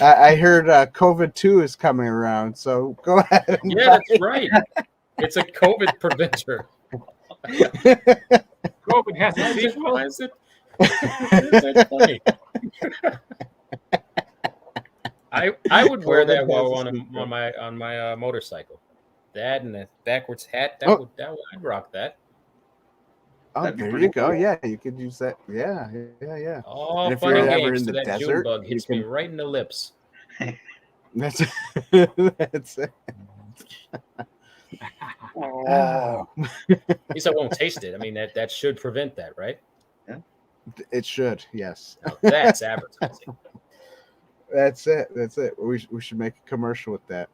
Speaker 3: I heard COVID-2 is coming around, so go ahead. And
Speaker 4: Yeah, that's right. It's a COVID preventer.
Speaker 2: COVID has a sequel.
Speaker 4: Why is it? That's funny. I would wear that while on my motorcycle. That and a backwards hat. I'd rock that.
Speaker 3: Oh, there you go. Cool. Yeah, you could use that. Yeah.
Speaker 4: Oh,
Speaker 3: and if
Speaker 4: funny
Speaker 3: you're
Speaker 4: games,
Speaker 3: ever in
Speaker 4: so
Speaker 3: the
Speaker 4: that
Speaker 3: desert,
Speaker 4: June bug hits me right in the lips.
Speaker 3: That's it.
Speaker 1: Oh.
Speaker 4: At least I won't taste it. I mean, that should prevent that, right?
Speaker 1: Yeah.
Speaker 3: It should, yes.
Speaker 4: Now, that's advertising.
Speaker 3: That's it. We should make a commercial with that.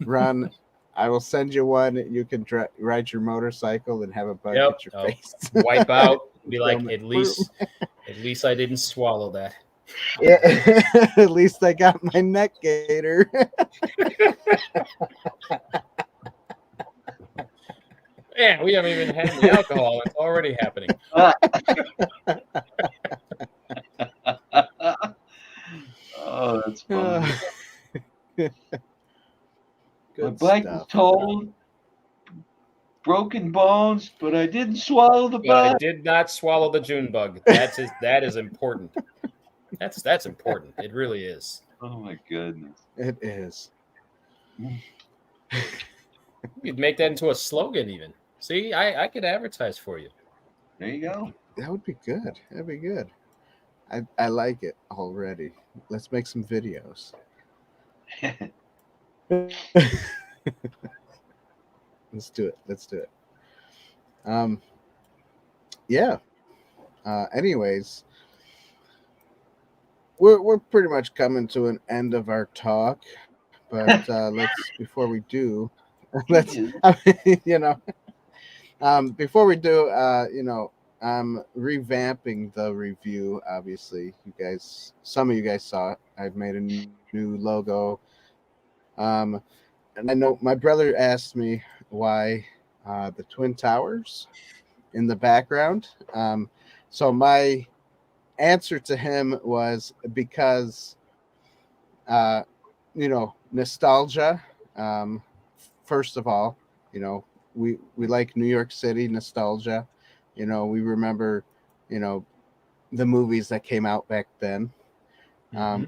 Speaker 3: Ron, I will send you one. You can ride your motorcycle and have a bug at your face.
Speaker 4: Wipe out. Be like, at least I didn't swallow that.
Speaker 3: Yeah, at least I got my neck gator.
Speaker 4: Yeah, we haven't even had the alcohol. It's already happening.
Speaker 1: Oh, that's funny. My bike was told, broken bones, but I didn't swallow the bug.
Speaker 4: But I did not swallow the June bug. That is important. That's important. It really is.
Speaker 1: Oh my goodness.
Speaker 3: It is.
Speaker 4: You'd make that into a slogan even. See, I could advertise for you.
Speaker 1: There you go.
Speaker 3: That would be good. That'd be good. I like it already. Let's make some videos. Let's do it. Yeah. Anyways, we're pretty much coming to an end of our talk, but before we do, before we do, I'm revamping the review. Obviously, some of you guys saw it. I've made a new logo. And I know my brother asked me why the Twin Towers in the background. So my answer to him was because, nostalgia. First of all, we like New York City nostalgia. We remember, the movies that came out back then.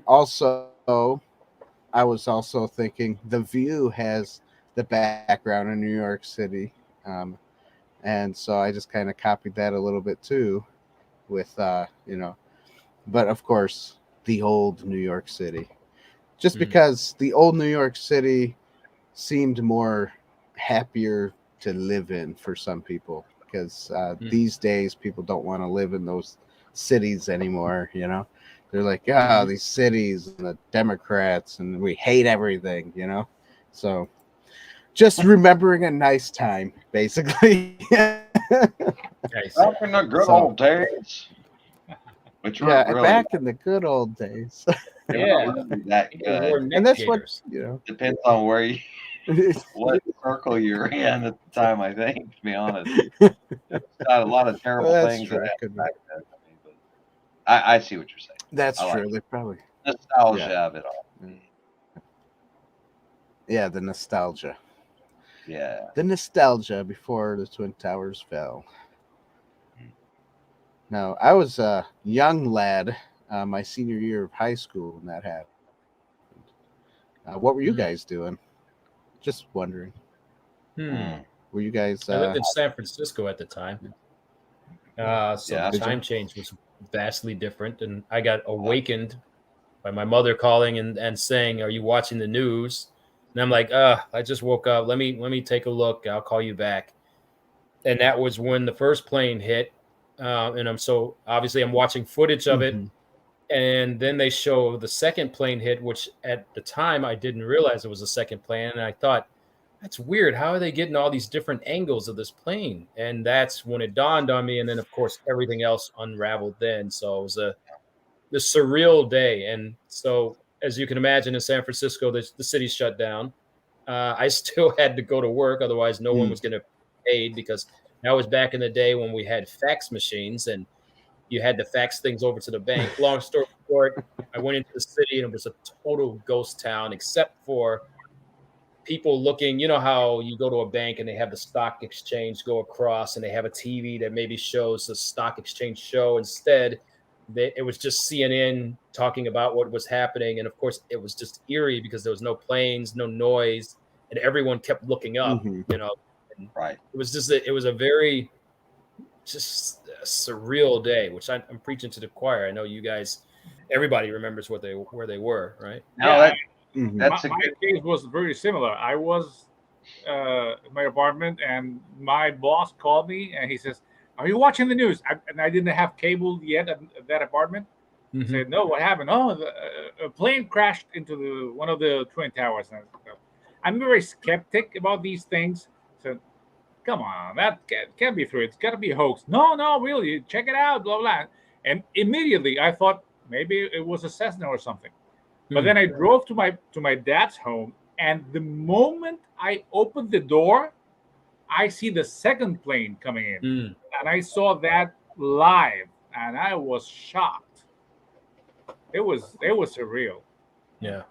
Speaker 3: Also, I was also thinking The View has the background in New York City. And so I just kind of copied that a little bit too with, but of course, the old New York City. Just because the old New York City seemed more happier to live in for some people. Because these days, people don't want to live in those cities anymore, They're like, these cities and the Democrats, and we hate everything, So just remembering a nice time, basically.
Speaker 1: Nice. Back in the good old days. Which were really,
Speaker 3: back in the good old days.
Speaker 1: Yeah. That good.
Speaker 3: And that's what,
Speaker 1: Depends on where you... what circle you're in at the time, I think, to be honest. It's got a lot of terrible things that happened back then. But I see what you're saying.
Speaker 3: That's true. They probably
Speaker 1: nostalgia of it all.
Speaker 3: Yeah, the nostalgia.
Speaker 1: Yeah.
Speaker 3: The nostalgia before the Twin Towers fell. Now, I was a young lad, my senior year of high school when that happened. What were you guys doing? Just wondering. Were you guys?
Speaker 4: I lived in San Francisco at the time, so the time change was vastly different, and I got awakened by my mother calling and saying, "Are you watching the news?" And I'm like, I just woke up. Let me take a look. I'll call you back." And that was when the first plane hit, and I'm watching footage of it. And then they show the second plane hit, which at the time I didn't realize it was a second plane. And I thought, that's weird. How are they getting all these different angles of this plane? And that's when it dawned on me. And then, of course, everything else unraveled then. So it was a surreal day. And so, as you can imagine, in San Francisco, the city's shut down. I still had to go to work. Otherwise, no one was going to pay, because that was back in the day when we had fax machines and you had to fax things over to the bank. Long story short, I went into the city and it was a total ghost town, except for people looking. You know how you go to a bank and they have the stock exchange go across and they have a TV that maybe shows the stock exchange show. Instead, it was just CNN talking about what was happening. And of course, it was just eerie because there was no planes, no noise, and everyone kept looking up, you know. And
Speaker 1: right.
Speaker 4: It was just it was a very just a surreal day, which I'm preaching to the choir. I know you guys, everybody remembers where they were, right?
Speaker 1: No,
Speaker 2: my case was very similar. I was in my apartment, and my boss called me, and he says, "Are you watching the news?" And I didn't have cable yet at that apartment. I said, "No, what happened?" "Oh, a plane crashed into one of the Twin Towers." And I'm very skeptic about these things. So, come on, that can't be true. It's got to be a hoax. No, really, check it out, blah, blah. And immediately I thought maybe it was a Cessna or something. But then I drove to my dad's home, and the moment I opened the door, I see the second plane coming in, and I saw that live, and I was shocked. It was surreal.
Speaker 4: Yeah.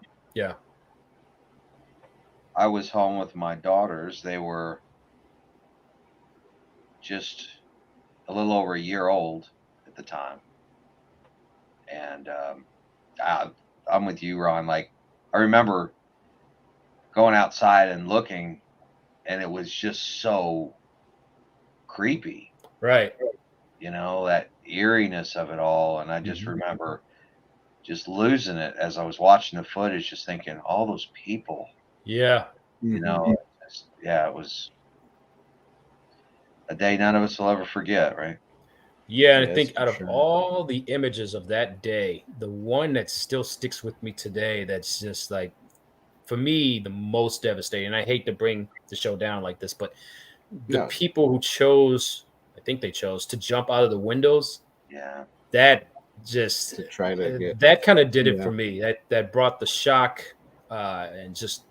Speaker 1: I was home with my daughters. They were just a little over a year old at the time, and I'm with you, Ron. Like, I remember going outside and looking, and it was just so creepy.
Speaker 4: Right.
Speaker 1: You know, that eeriness of it all. And I just remember just losing it as I was watching the footage, just thinking, all those people.
Speaker 4: Yeah.
Speaker 1: You know, it was a day none of us will ever forget, right?
Speaker 4: Yeah, and I think out of all the images of that day, the one that still sticks with me today, that's just like, for me, the most devastating. And I hate to bring the show down like this, but the people who chose, I think they chose to jump out of the windows.
Speaker 1: Yeah.
Speaker 4: That just
Speaker 3: to try to get,
Speaker 4: that kind of did it for me. That brought the shock and just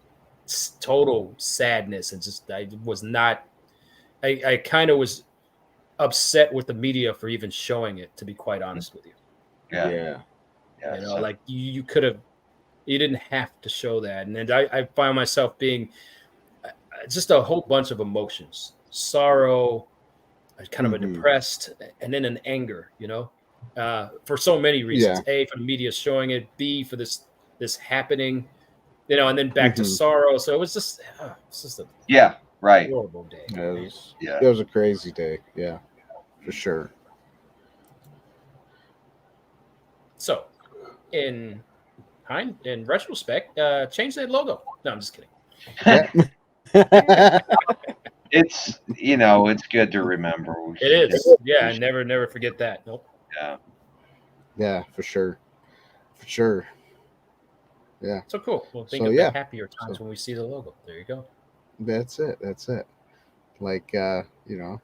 Speaker 4: total sadness, and just I kind of was upset with the media for even showing it, to be quite honest with you.
Speaker 1: Yeah.
Speaker 4: You know, like you could have, you didn't have to show that. And then I found myself being just a whole bunch of emotions, sorrow, kind of a depressed, and then an anger, you know, for so many reasons. A, for the media showing it, B, for this happening, you know, and then back to sorrow. So it was just a
Speaker 1: right.
Speaker 4: horrible day.
Speaker 3: It was a crazy day. Yeah, for sure. So
Speaker 4: in retrospect, change that logo. No, I'm just kidding.
Speaker 1: It's, you know, it's good to remember.
Speaker 4: It is. Yeah, never forget that. Nope.
Speaker 3: Yeah, for sure. Yeah.
Speaker 4: So cool. We'll think of the happier times when we see the logo. There you go.
Speaker 3: That's it. Like you know,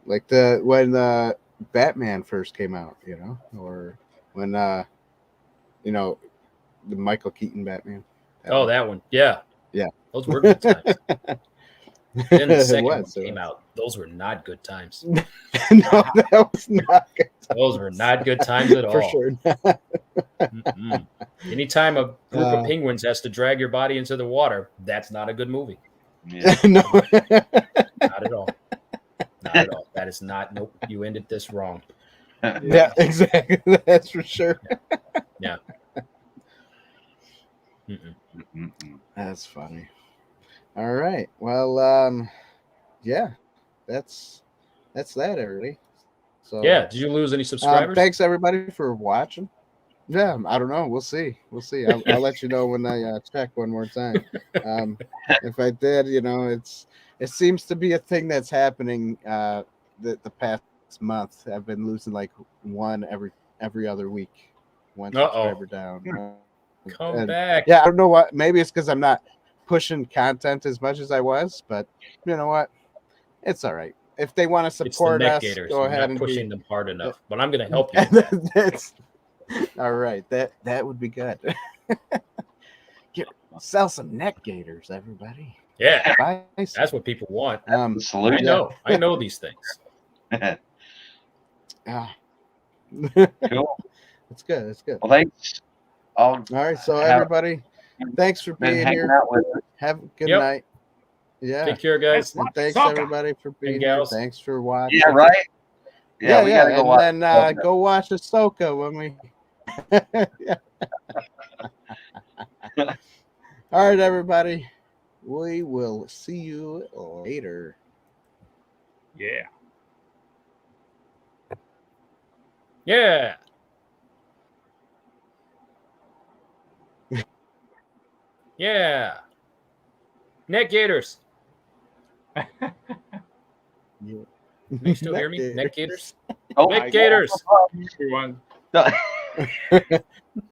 Speaker 3: like when Batman first came out, you know, or when you know, the Michael Keaton Batman.
Speaker 4: That one. Yeah. Those were good times. Then the second one came out. Those were not good times.
Speaker 3: No, that was not good times.
Speaker 4: Those were not good times at all.
Speaker 3: For sure not.
Speaker 4: Anytime a group of penguins has to drag your body into the water, that's not a good movie.
Speaker 3: No.
Speaker 4: Not at all. Not at all. That is not. Nope. You ended this wrong.
Speaker 3: Yeah, exactly. That's for sure.
Speaker 4: Yeah.
Speaker 3: That's funny. All right. Well, yeah, that's that, everybody. So
Speaker 4: did you lose any subscribers?
Speaker 3: Thanks everybody for watching. Yeah, I don't know. We'll see. I'll let you know when I check one more time. If I did, you know, it seems to be a thing that's happening. The past month, I've been losing like one every other week. One subscriber down.
Speaker 4: Come back.
Speaker 3: Yeah, I don't know what. Maybe it's because I'm not pushing content as much as I was, but you know what? It's all right. If they want to support us, go ahead and
Speaker 4: pushing them hard enough. But I'm going to help you.
Speaker 3: That's all right. That would be good. Sell some neck gaiters, everybody.
Speaker 4: Yeah,
Speaker 3: Buy some.
Speaker 4: that's what people want.
Speaker 1: Salute.
Speaker 4: I know these things.
Speaker 1: Cool.
Speaker 3: That's good. That's good.
Speaker 1: Well, thanks.
Speaker 3: All right, so everybody, thanks for being here.
Speaker 1: Out with us.
Speaker 3: Have a good night. Yeah.
Speaker 4: Take care, guys.
Speaker 3: And thanks everybody for being here. Thanks for watching.
Speaker 1: Yeah, right. Yeah, we gotta go watch.
Speaker 3: And then go watch Ahsoka when we. All right, everybody. We will see you later.
Speaker 2: Yeah.
Speaker 4: Yeah. Yeah. Neck gaiters. Can you still hear me? Neck gaiters?
Speaker 3: Oh,
Speaker 4: neck gaiters.
Speaker 2: Everyone.